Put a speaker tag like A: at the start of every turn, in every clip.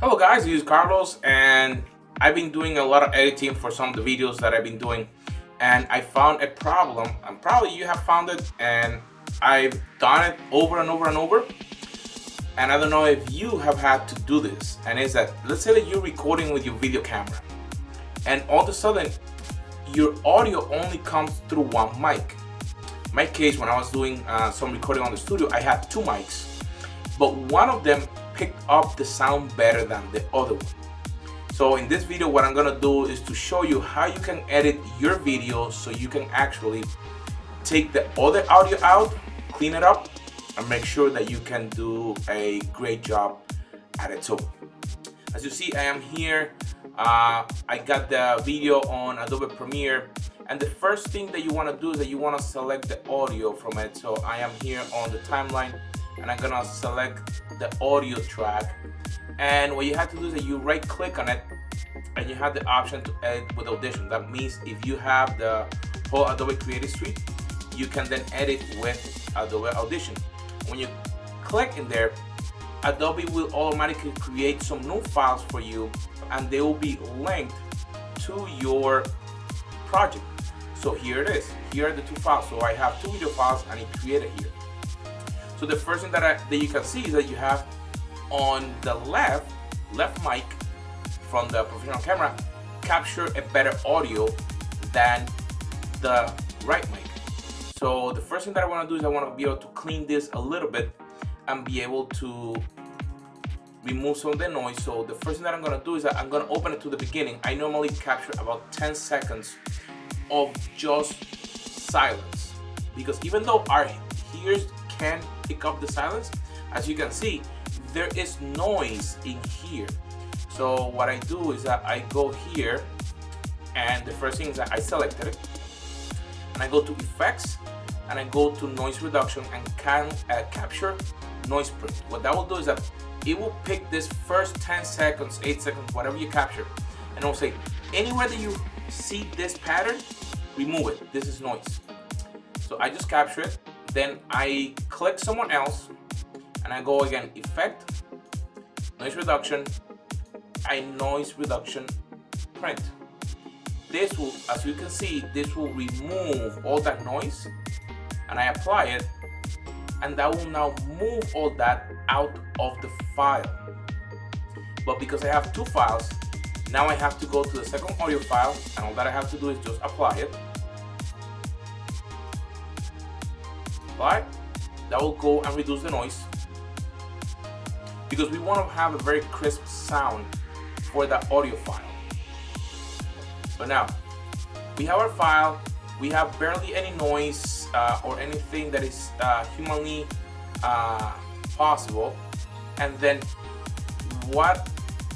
A: Hello guys, this is Carlos and I've been doing a lot of editing for some of the videos that I've been doing, and I found a problem, and probably you have found it, and I've done it over and over and over, and I don't know if you have had to do this. And it's that, let's say that you're recording with your video camera and all of a sudden your audio only comes through one mic. In my case, when I was doing some recording on the studio, I had two mics, but one of them picked up the sound better than the other one. So in this video, what I'm gonna do is to show you how you can edit your video so you can actually take the other audio out, clean it up, and make sure that you can do a great job at it. So as you see, I am here. I got the video on Adobe Premiere, and the first thing that you want to do is that you want to select the audio from it. So I am here on the timeline and I'm gonna select the audio track, and what you have to do is that you right click on it and you have the option to edit with Audition. That means if you have the whole Adobe Creative Suite, you can then edit with Adobe Audition. When you click in there, Adobe will automatically create some new files for you, and they will be linked to your project. So here it is. Here are the two files. So I have two video files and it created here. So the first thing that you can see is that you have on the left mic from the professional camera capture a better audio than the right mic. So the first thing that I want to do is I want to be able to clean this a little bit and be able to remove some of the noise. So the first thing that I'm going to do is that I'm going to open it to the beginning. I normally capture about 10 seconds of just silence, because even though our ears can pick up the silence, as you can see, there is noise in here. So what I do is that I go here, and the first thing is that I selected it, and I go to effects, and I go to noise reduction and can capture noise print. What that will do is that it will pick this first 10 seconds, 8 seconds, whatever you capture, and it will say anywhere that you see this pattern, remove it. This is noise. So I just capture it. Then I click someone else and I go again, effect, noise reduction, noise reduction print. This will, as you can see, this will remove all that noise, and I apply it, and that will now move all that out of the file. But because I have two files, now I have to go to the second audio file, and all that I have to do is just apply it. Right? That will go and reduce the noise, because we want to have a very crisp sound for that audio file. But now we have our file, we have barely any noise or anything that is humanly possible, and then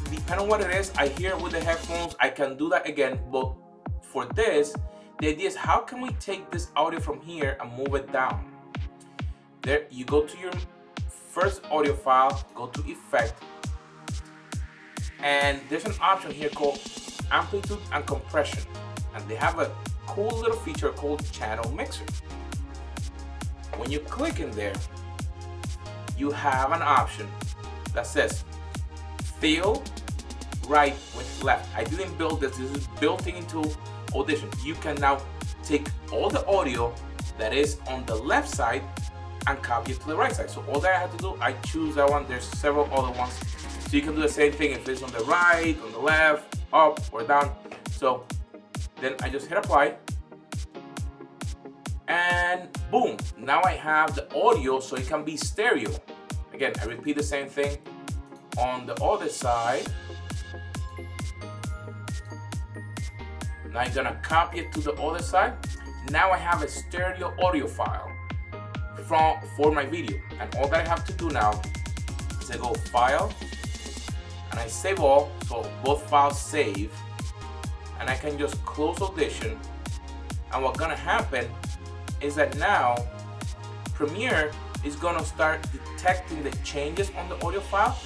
A: depending on what it is, I hear with the headphones, I can do that again. But for this, the idea is how can we take this audio from here and move it down? There, you go to your first audio file, go to effect, and there's an option here called amplitude and compression, and they have a cool little feature called channel mixer. When you click in there, you have an option that says fill right with left. I didn't build this. This is built into Audition. You can now take all the audio that is on the left side and copy it to the right side. So all that I have to do, I choose that one. There's several other ones, so you can do the same thing if it's on the right, on the left, up or down. So then I just hit apply, and boom, now I have the audio so it can be stereo. Again, I repeat the same thing on the other side. Now I'm gonna copy it to the other side. Now I have a stereo audio file for my video, and all that I have to do now is I go file and I save all, so both files save, and I can just close Audition. And what's gonna happen is that now Premiere is gonna start detecting the changes on the audio file,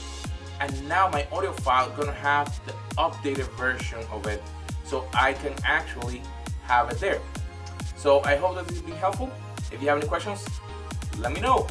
A: and now my audio file is gonna have the updated version of it, so I can actually have it there. So I hope that this has been helpful. If you have any questions, let me know.